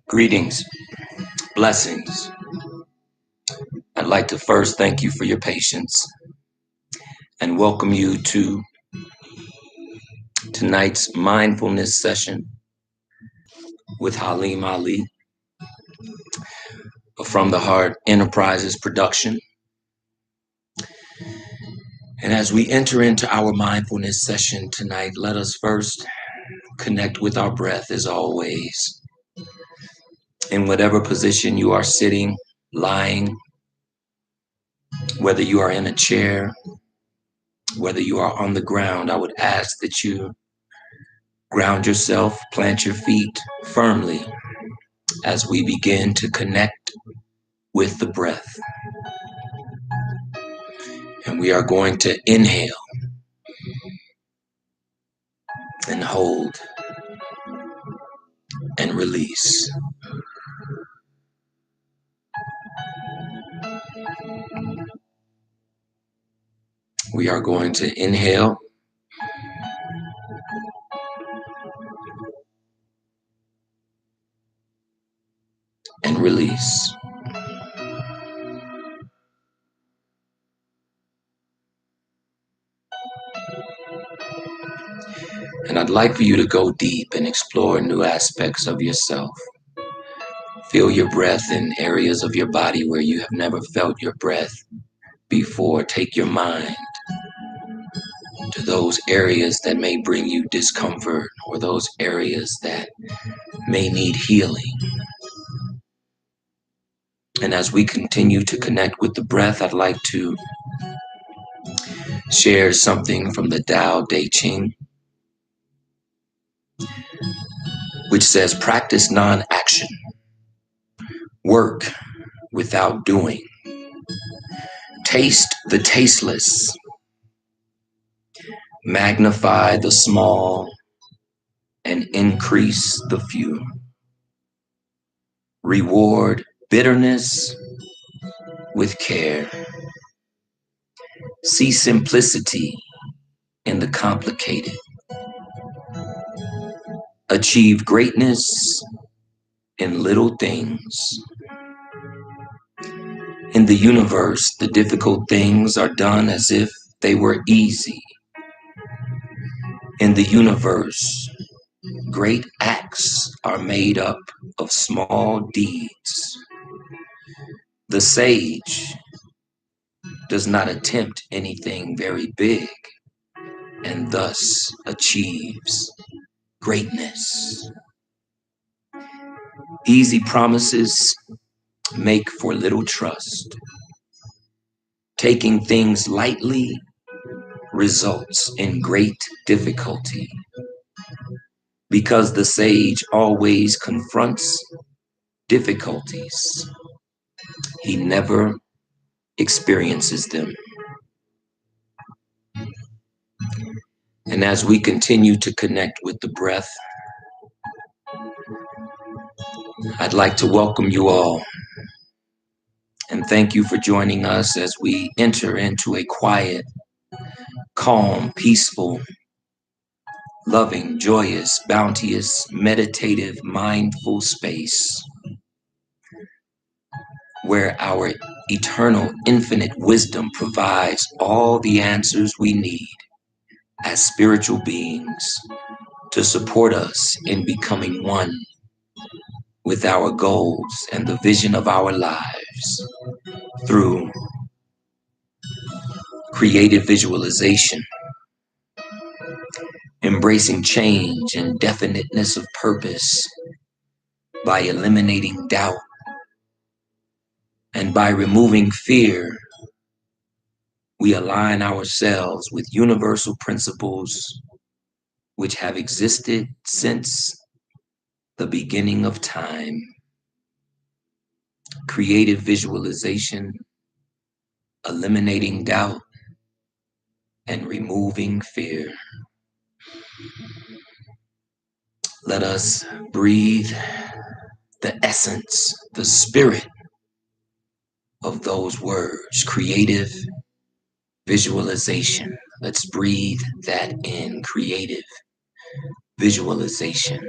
Greetings, blessings. I'd like to first thank you for your patience and welcome you to tonight's mindfulness session with Halim Ali from the Heart Enterprises production. And as we enter into our mindfulness session tonight, let us first connect with our breath as always. In whatever position you are sitting, lying, whether you are in a chair, whether you are on the ground, I would ask that you ground yourself, plant your feet firmly as we begin to connect with the breath. And we are going to inhale and hold and release. We are going to inhale and release. And I'd like for you to go deep and explore new aspects of yourself. Feel your breath in areas of your body where you have never felt your breath before. Take your mind to those areas that may bring you discomfort or those areas that may need healing. And as we continue to connect with the breath, I'd like to share something from the Tao Te Ching, which says, practice non-action, work without doing, taste the tasteless, magnify the small, and increase the few. Reward bitterness with care. See simplicity in the complicated. Achieve greatness in little things. In the universe, the difficult things are done as if they were easy. In the universe, great acts are made up of small deeds. The sage does not attempt anything very big and thus achieves greatness. Easy promises make for little trust. Taking things lightly results in great difficulty. Because the sage always confronts difficulties, he never experiences them. And as we continue to connect with the breath, I'd like to welcome you all and thank you for joining us as we enter into a quiet, calm, peaceful, loving, joyous, bounteous, meditative, mindful space where our eternal, infinite wisdom provides all the answers we need as spiritual beings to support us in becoming one with our goals and the vision of our lives through creative visualization, embracing change and definiteness of purpose by eliminating doubt and by removing fear. We align ourselves with universal principles which have existed since the beginning of time. Creative visualization, eliminating doubt, and removing fear. Let us breathe the essence, the spirit of those words, creative visualization, Let's breathe that in. Creative visualization.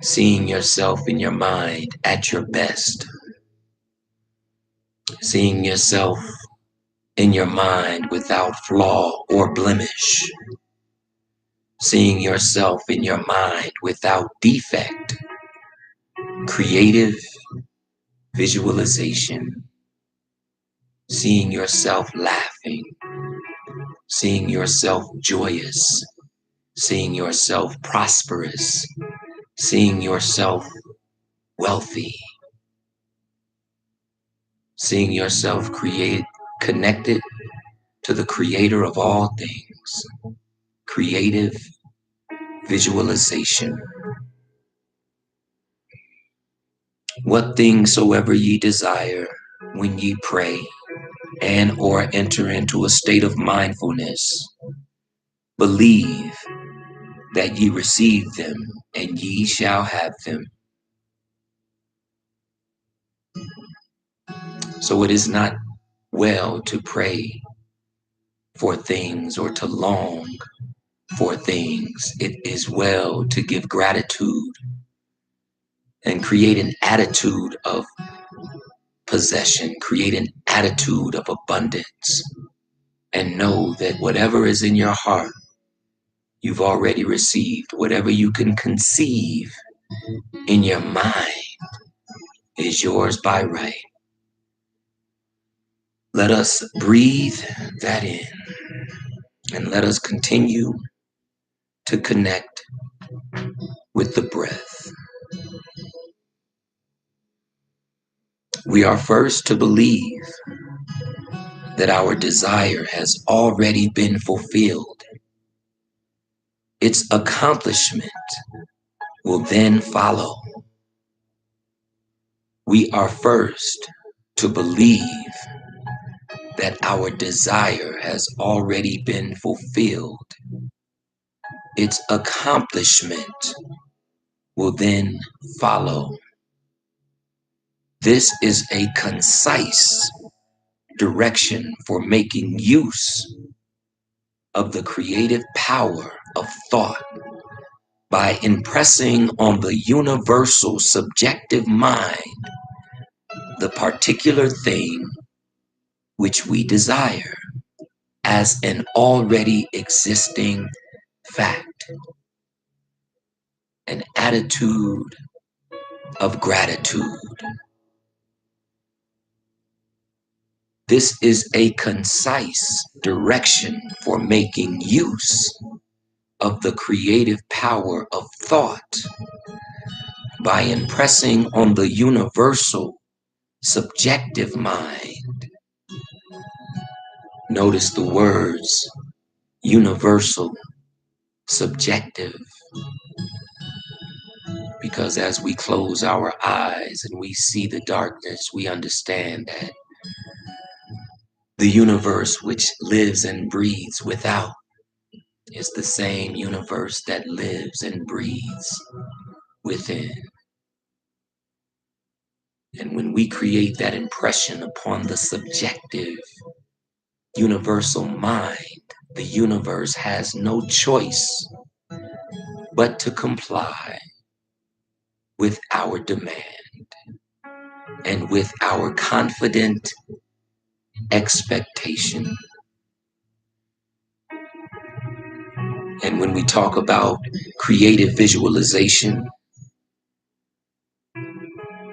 Seeing yourself in your mind at your best. Seeing yourself in your mind without flaw or blemish. Seeing yourself in your mind without defect. Creative visualization. Seeing yourself laughing. Seeing yourself joyous. Seeing yourself prosperous. Seeing yourself wealthy. Seeing yourself connected to the creator of all things. Creative visualization. What things soever ye desire when ye pray and or enter into a state of mindfulness, believe that ye receive them and ye shall have them. So it is not well to pray for things or to long for things. It is well to give gratitude and create an attitude of possession, create an attitude of abundance, and know that whatever is in your heart, you've already received. Whatever you can conceive in your mind is yours by right. Let us breathe that in and let us continue to connect with the breath. We are first to believe that our desire has already been fulfilled. Its accomplishment will then follow. We are first to believe that our desire has already been fulfilled. Its accomplishment will then follow. This is a concise direction for making use of the creative power of thought by impressing on the universal subjective mind the particular thing which we desire as an already existing fact. An attitude of gratitude. This is a concise direction for making use of the creative power of thought by impressing on the universal subjective mind. Notice the words universal, subjective, because as we close our eyes and we see the darkness, we understand that the universe which lives and breathes without is the same universe that lives and breathes within. And when we create that impression upon the subjective universal mind, the universe has no choice but to comply with our demand and with our confident expectation. And when we talk about creative visualization,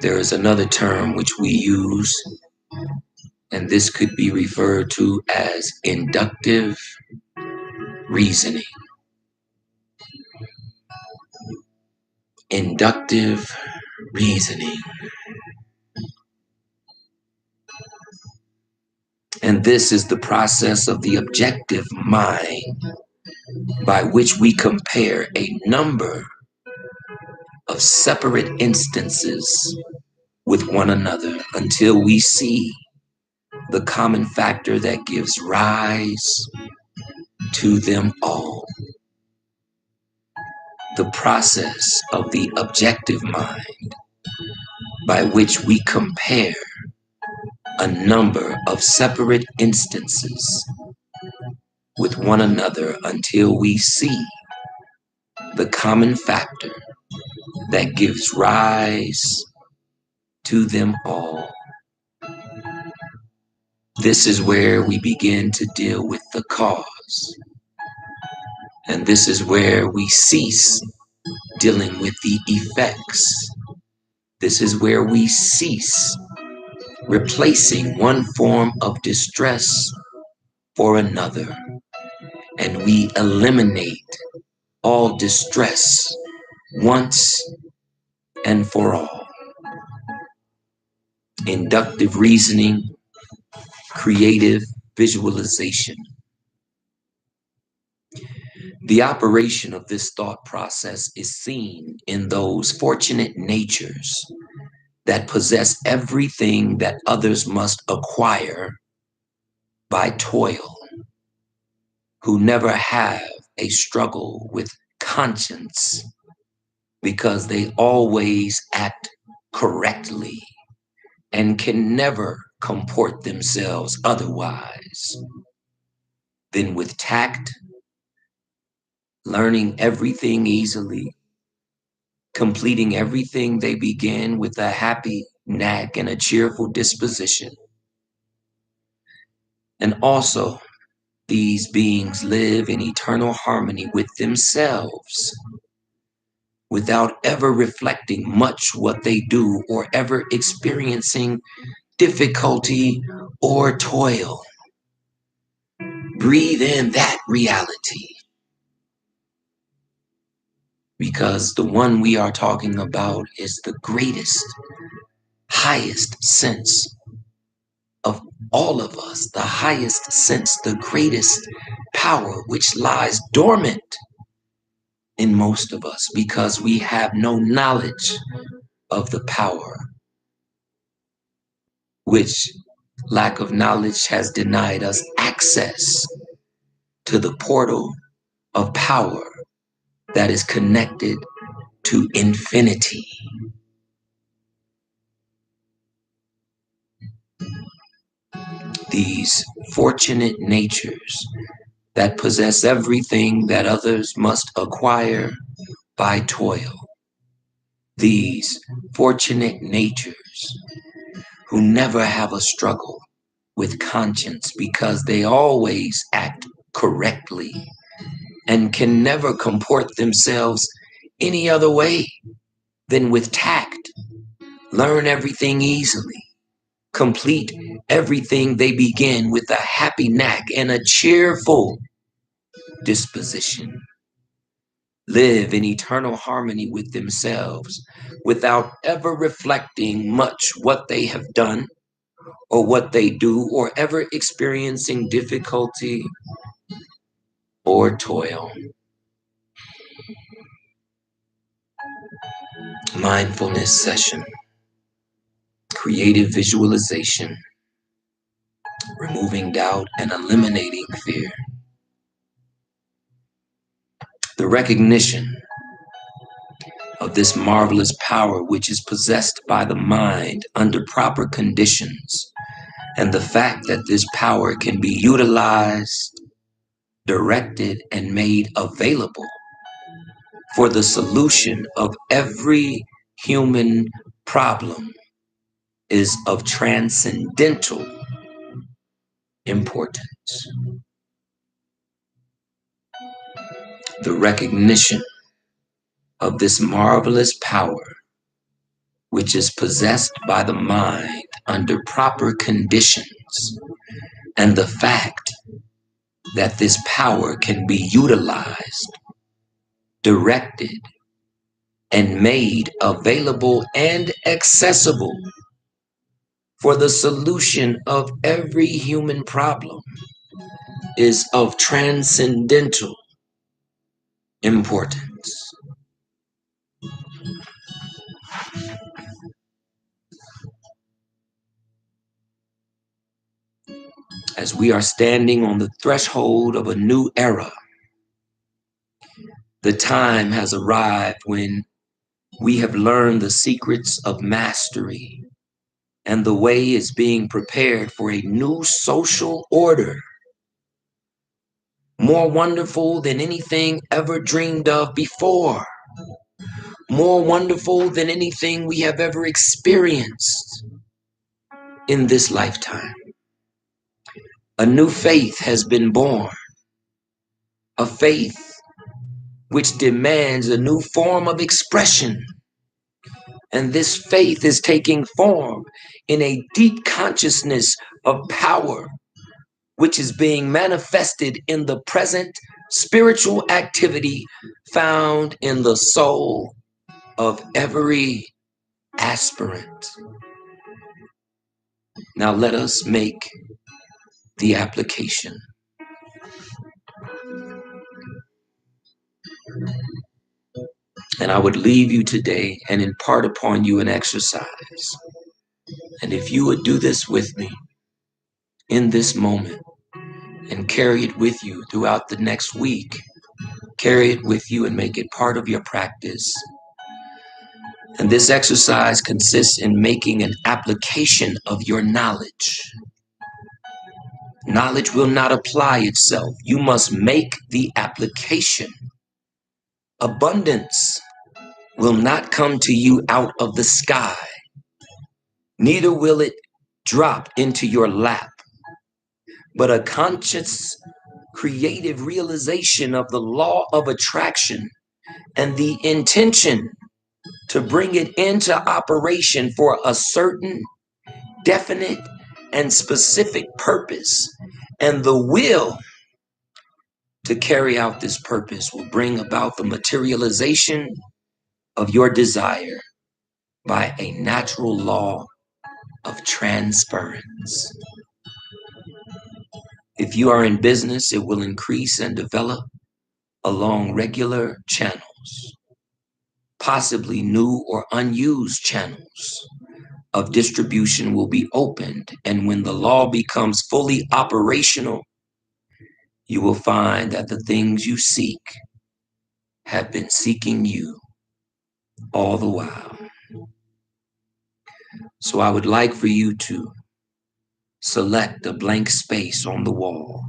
there is another term which we use, and this could be referred to as inductive reasoning. Inductive reasoning. And this is the process of the objective mind by which we compare a number of separate instances with one another until we see the common factor that gives rise to them all. The process of the objective mind by which we compare a number of separate instances with one another until we see the common factor that gives rise to them all. This is where we begin to deal with the cause, and this is where we cease dealing with the effects. This is where we cease replacing one form of distress for another, and we eliminate all distress once and for all. Inductive reasoning, creative visualization. The operation of this thought process is seen in those fortunate natures that possess everything that others must acquire by toil, who never have a struggle with conscience because they always act correctly and can never comport themselves otherwise than with tact, learning everything easily, completing everything they begin with a happy knack and a cheerful disposition. And also, these beings live in eternal harmony with themselves without ever reflecting much what they do or ever experiencing difficulty or toil. Breathe in that reality, because the one we are talking about is the greatest, highest sense of all of us, the highest sense, the greatest power which lies dormant in most of us because we have no knowledge of the power, which lack of knowledge has denied us access to the portal of power that is connected to infinity. These fortunate natures that possess everything that others must acquire by toil. These fortunate natures who never have a struggle with conscience because they always act correctly and can never comport themselves any other way than with tact, learn everything easily, complete everything they begin with a happy knack and a cheerful disposition, live in eternal harmony with themselves without ever reflecting much what they have done or what they do or ever experiencing difficulty or toil. Mindfulness session, creative visualization, removing doubt and eliminating fear. The recognition of this marvelous power which is possessed by the mind under proper conditions, and the fact that this power can be utilized, directed, and made available for the solution of every human problem is of transcendental importance. The recognition of this marvelous power which is possessed by the mind under proper conditions, and the fact that this power can be utilized, directed, and made available and accessible for the solution of every human problem is of transcendental importance. As we are standing on the threshold of a new era, the time has arrived when we have learned the secrets of mastery And the way is being prepared for a new social order, more wonderful than anything ever dreamed of before, more wonderful than anything we have ever experienced in this lifetime. A new faith has been born, a faith which demands a new form of expression. And this faith is taking form in a deep consciousness of power, which is being manifested in the present spiritual activity found in the soul of every aspirant. Now let us make the application. And I would leave you today and impart upon you an exercise. And if you would do this with me in this moment and carry it with you throughout the next week, carry it with you and make it part of your practice. And this exercise consists in making an application of your knowledge. Knowledge will not apply itself. You must make the application. Abundance will not come to you out of the sky. Neither will it drop into your lap, but a conscious, creative realization of the law of attraction and the intention to bring it into operation for a certain, definite, and specific purpose. And the will to carry out this purpose will bring about the materialization of your desire by a natural law of transference. If you are in business, it will increase and develop along regular channels, possibly new or unused channels of distribution will be opened. And when the law becomes fully operational, you will find that the things you seek have been seeking you all the while. So I would like for you to select a blank space on the wall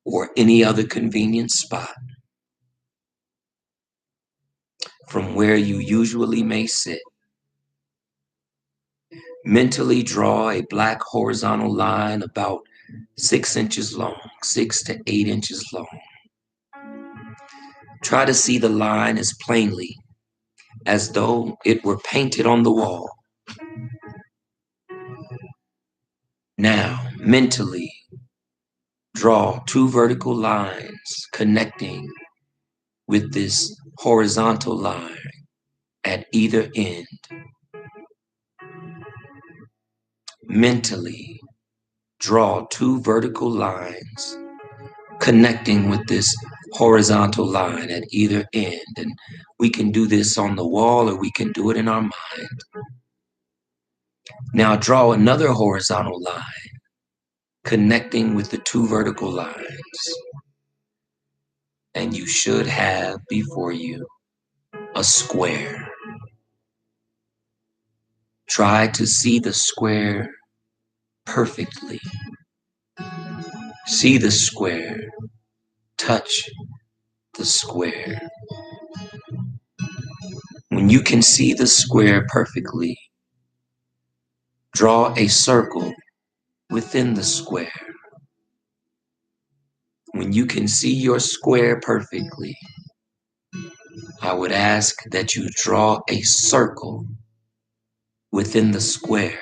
or any other convenient spot from where you usually may sit. Mentally draw a black horizontal line about 6 inches long, 6 to 8 inches long. Try to see the line as plainly as though it were painted on the wall. Now, mentally, draw 2 vertical lines connecting with this horizontal line at either end. Mentally, draw 2 vertical lines connecting with this horizontal line at either end. And we can do this on the wall or we can do it in our mind. Now draw another horizontal line connecting with the 2 vertical lines. And you should have before you a square. Try to see the square perfectly. See the square. Touch the square. When you can see the square perfectly, draw a circle within the square. When you can see your square perfectly, I would ask that you draw a circle within the square.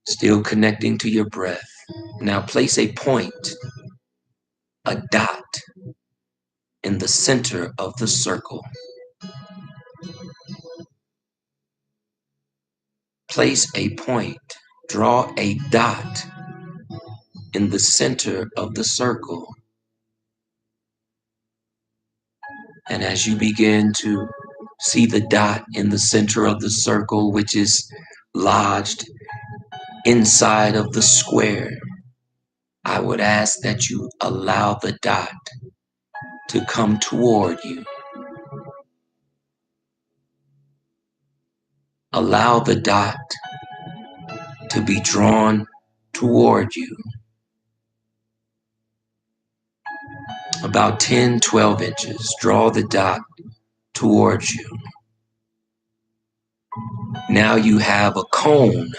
Still connecting to your breath. Now place a point, a dot, in the center of the circle. Place a point, draw a dot in the center of the circle. And as you begin to see the dot in the center of the circle, which is lodged inside of the square, I would ask that you allow the dot to come toward you. Allow the dot to be drawn toward you about 10, 12 inches. Draw the dot towards you. Now you have a cone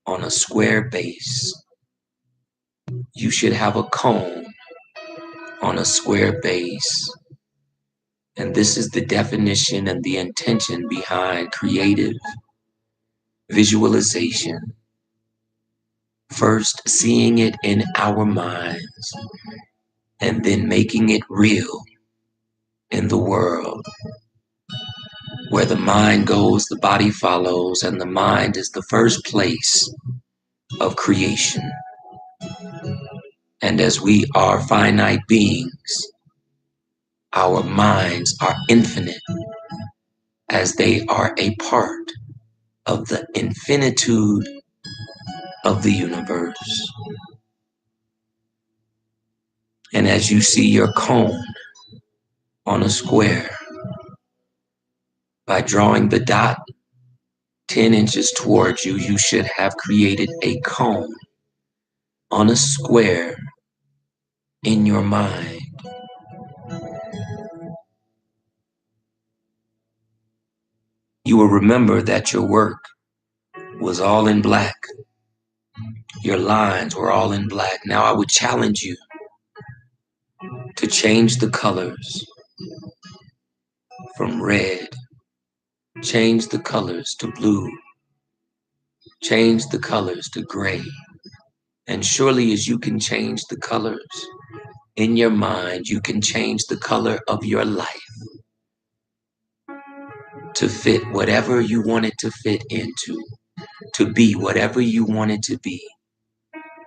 on a square base. You should have a cone on a square base. And this is the definition and the intention behind creative visualization. First, seeing it in our minds, and then making it real in the world. Where the mind goes, the body follows, and the mind is the first place of creation. And as we are finite beings, our minds are infinite, as they are a part of the infinitude of the universe. And as you see your cone on a square, by drawing the dot 10 inches towards you, you should have created a cone on a square in your mind. You will remember that your work was all in black. Your lines were all in black. Now I would challenge you to change the colors from red, change the colors to blue, change the colors to gray. And surely as you can change the colors in your mind, you can change the color of your life to fit whatever you want it to fit into, to be whatever you want it to be,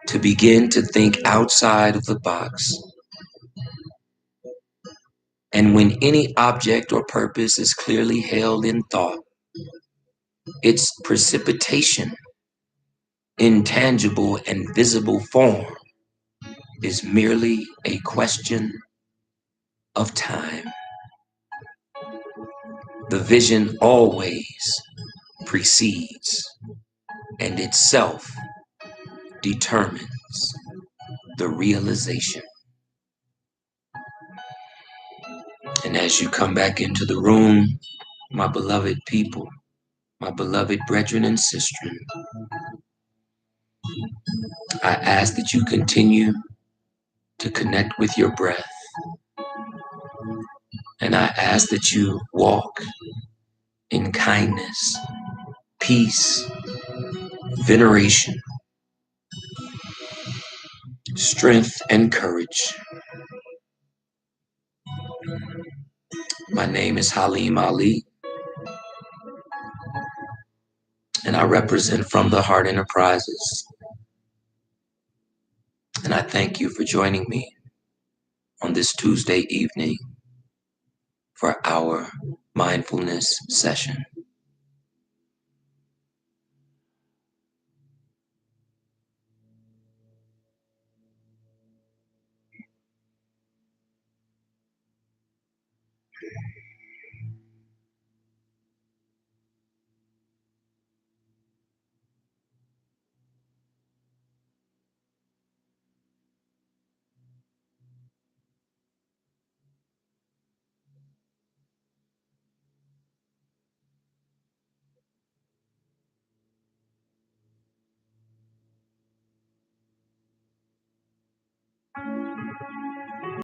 to begin to think outside of the box. And when any object or purpose is clearly held in thought, its precipitation, intangible and visible form, is merely a question of time. The vision always precedes and itself determines the realization. And as you come back into the room, my beloved people, my beloved brethren and sisters, I ask that you continue to connect with your breath. And I ask that you walk in kindness, peace, veneration, strength, and courage. My name is Halim Ali, and I represent From the Heart Enterprises. And I thank you for joining me on this Tuesday evening for our mindfulness session.